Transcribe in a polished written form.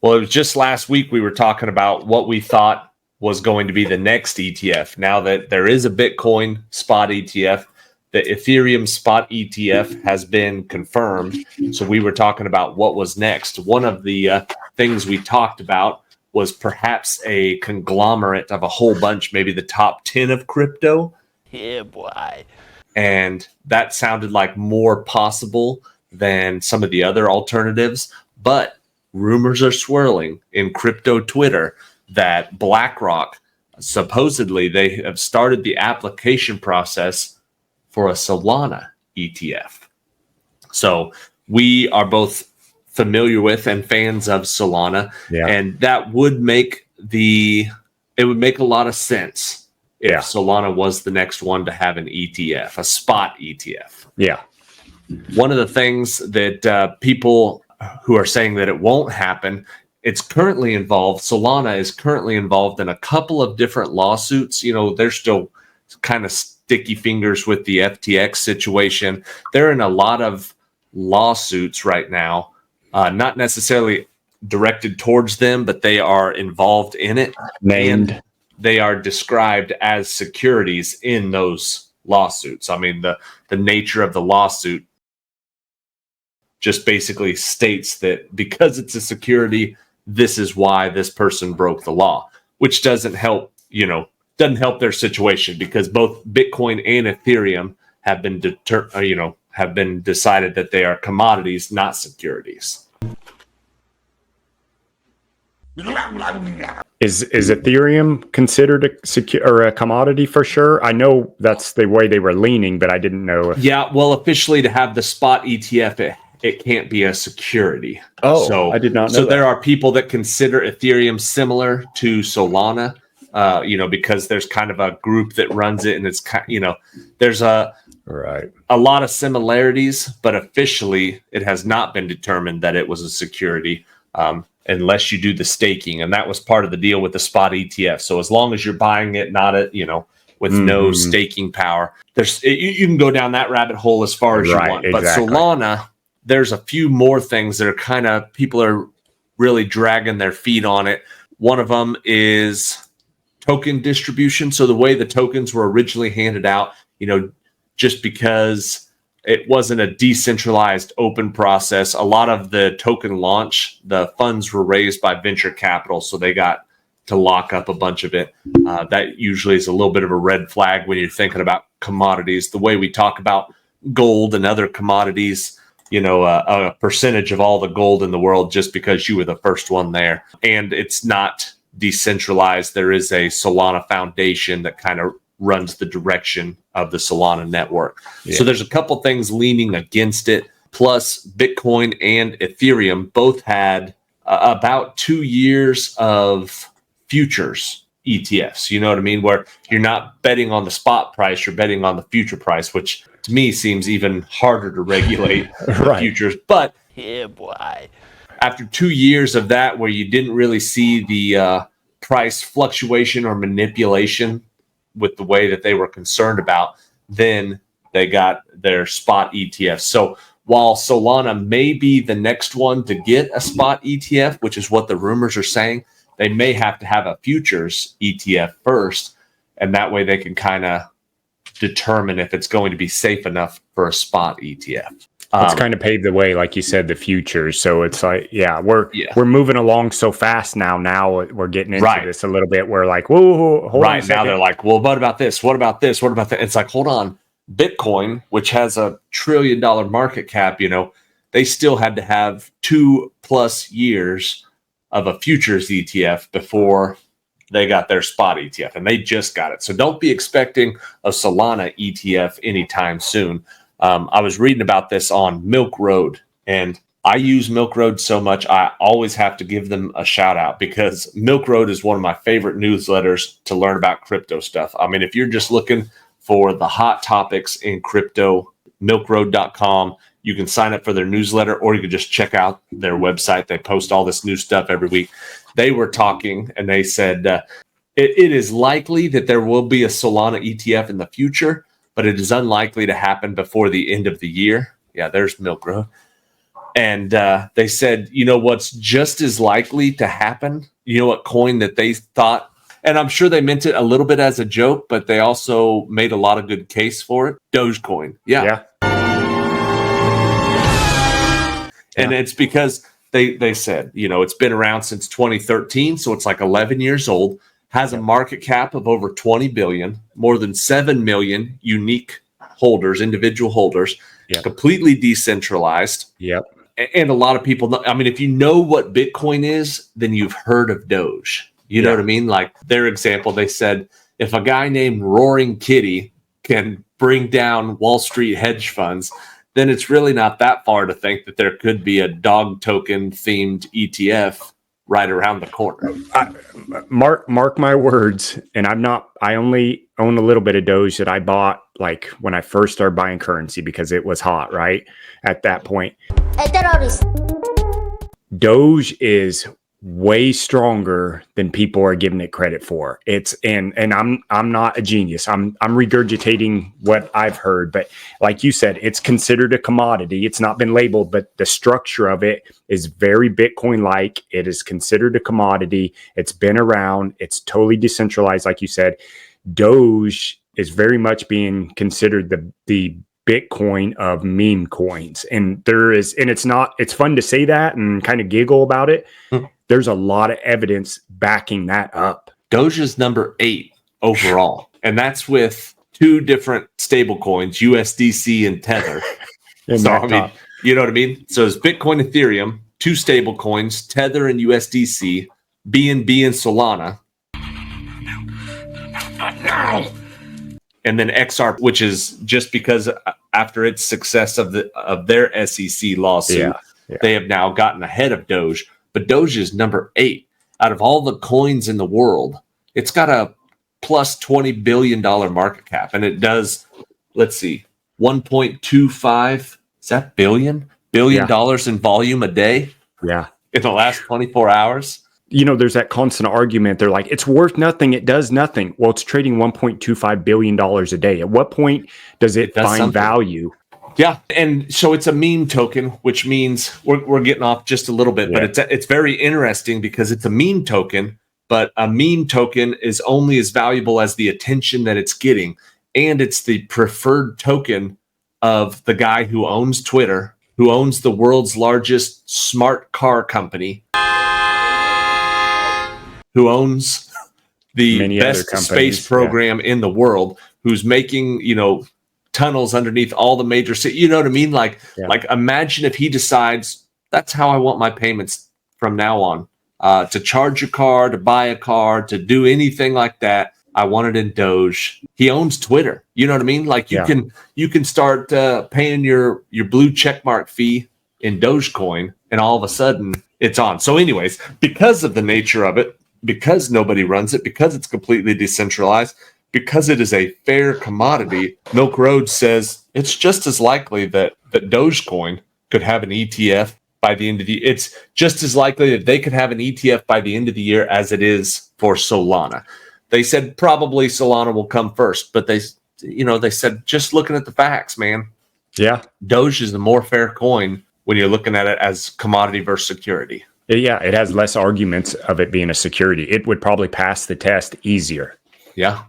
Well, it was just last week we were talking about what we thought was going to be the next ETF. Now that there is a Bitcoin spot ETF, the Ethereum spot ETF has been confirmed. So we were talking about what was next. One of the things we talked about was perhaps a conglomerate of a whole bunch, maybe the top 10 of crypto. Yeah, boy. And that sounded like more possible than some of the other alternatives. But rumors are swirling in crypto Twitter that BlackRock, supposedly they have started the application process for a Solana ETF. So we are both familiar with and fans of Solana, and that would make it would make a lot of sense if Solana was the next one to have an ETF, a spot ETF. Yeah. One of the things that people who are saying that it won't happen, it's currently involved. Solana is currently involved in a couple of different lawsuits. You know, they're still kind of sticky fingers with the FTX situation. They're in a lot of lawsuits right now, not necessarily directed towards them, but they are involved in it. Named. They are described as securities in those lawsuits. I mean, the nature of the lawsuit just basically states that because it's a security, this is why this person broke the law, which doesn't help their situation, because both Bitcoin and Ethereum have been decided that they are commodities, not securities. Is Ethereum considered a commodity for sure? I know that's the way they were leaning, but I didn't know. Yeah, well, officially to have the spot ETF, it can't be a security. Oh, so I did not know. So there are people that consider Ethereum similar to Solana, because there's kind of a group that runs it, and it's there's a lot of similarities, but officially it has not been determined that it was a security. Unless you do the staking, and that was part of the deal with the spot ETF. So as long as you're buying it, with no staking power, you can go down that rabbit hole as far as you want. Exactly. But Solana, there's a few more things that are people are really dragging their feet on it. One of them is token distribution. So the way the tokens were originally handed out, just because it wasn't a decentralized open process. A lot of the token launch, the funds were raised by venture capital, so they got to lock up a bunch of it. That usually is a little bit of a red flag when you're thinking about commodities. The way we talk about gold and other commodities, a percentage of all the gold in the world just because you were the first one there. And it's not decentralized. There is a Solana Foundation that kind of runs the direction of the Solana network. Yeah. So there's a couple things leaning against it. Plus, Bitcoin and Ethereum both had about 2 years of futures ETFs. You know what I mean? Where you're not betting on the spot price, you're betting on the future price, which to me seems even harder to regulate futures. But after 2 years of that, where you didn't really see the price fluctuation or manipulation with the way that they were concerned about, then they got their spot ETF. So while Solana may be the next one to get a spot ETF, which is what the rumors are saying, they may have to have a futures ETF first, and that way they can kind of determine if it's going to be safe enough for a spot ETF. It's kind of paved the way, like you said, the futures. So it's like, we're moving along so fast now. Now we're getting into this a little bit. We're like, whoa, hold on a second. Now they're like, well, what about this? What about this? What about that? It's like, hold on. Bitcoin, which has $1 trillion market cap, they still had to have 2+ years of a futures ETF before they got their spot ETF, and they just got it. So don't be expecting a Solana ETF anytime soon. I was reading about this on Milk Road, and I use Milk Road so much, I always have to give them a shout out, because Milk Road is one of my favorite newsletters to learn about crypto stuff. I mean, if you're just looking for the hot topics in crypto, milkroad.com, you can sign up for their newsletter, or you can just check out their website. They post all this new stuff every week. They were talking, and they said it is likely that there will be a Solana ETF in the future, but it is unlikely to happen before the end of the year. Yeah, there's Milk Road. And they said, you know what's just as likely to happen? You know what coin that they thought, and I'm sure they meant it a little bit as a joke, but they also made a lot of good case for it. Dogecoin. Yeah. And it's because they said, you know, it's been around since 2013, so it's like 11 years old, has a market cap of over 20 billion, more than 7 million unique holders, individual holders, completely decentralized. And a lot of people know, I mean, if you know what Bitcoin is, then you've heard of Doge. You know what I mean? Like their example, they said, if a guy named Roaring Kitty can bring down Wall Street hedge funds, then it's really not that far to think that there could be a dog token themed ETF right around the corner. Mark my words. And I only own a little bit of Doge that I bought like when I first started buying currency because it was hot, right? At that point. Doge is way stronger than people are giving it credit for. And I'm not a genius. I'm regurgitating what I've heard, but like you said, it's considered a commodity. It's not been labeled, but the structure of it is very Bitcoin-like. It is considered a commodity. It's been around. It's totally decentralized, like you said. Doge is very much being considered the Bitcoin of meme coins. And it's fun to say that and kind of giggle about it. There's a lot of evidence backing that up. Doge is number 8 overall, and that's with 2 different stable coins, USDC and Tether. So, I mean, you know what I mean? So it's Bitcoin, Ethereum, 2 stable coins, Tether and USDC, BNB and Solana. And then XR, which is just because after its success of their SEC lawsuit, they have now gotten ahead of Doge. But Doge is number 8 out of all the coins in the world. It's got a plus $20 billion market cap, and it does, let's see, 1.25 is that billion dollars in volume a day. Yeah, in the last 24 hours. You know, there's that constant argument. They're like, it's worth nothing. It does nothing. Well, it's trading $1.25 billion a day. At what point does it find value? Yeah. And so it's a meme token, which means we're getting off just a little bit, but it's very interesting because it's a meme token, but a meme token is only as valuable as the attention that it's getting. And it's the preferred token of the guy who owns Twitter, who owns the world's largest smart car company, who owns the best space program in the world, who's making, you know, tunnels underneath all the major cities. You know what I mean? Like imagine if he decides that's how I want my payments from now on, to charge a car, to buy a car, to do anything like that. I want it in Doge. He owns Twitter. You know what I mean? Like you can start paying your blue checkmark fee in Dogecoin, and all of a sudden it's on. So anyways, because of the nature of it, because nobody runs it, because it's completely decentralized, because it is a fair commodity, Milk Road says it's just as likely that Dogecoin could have an ETF by the end of the year. It's just as likely that they could have an ETF by the end of the year as it is for Solana. They said probably Solana will come first, but they said just looking at the facts, man. Yeah. Doge is the more fair coin when you're looking at it as commodity versus security. Yeah, it has less arguments of it being a security. It would probably pass the test easier. Yeah.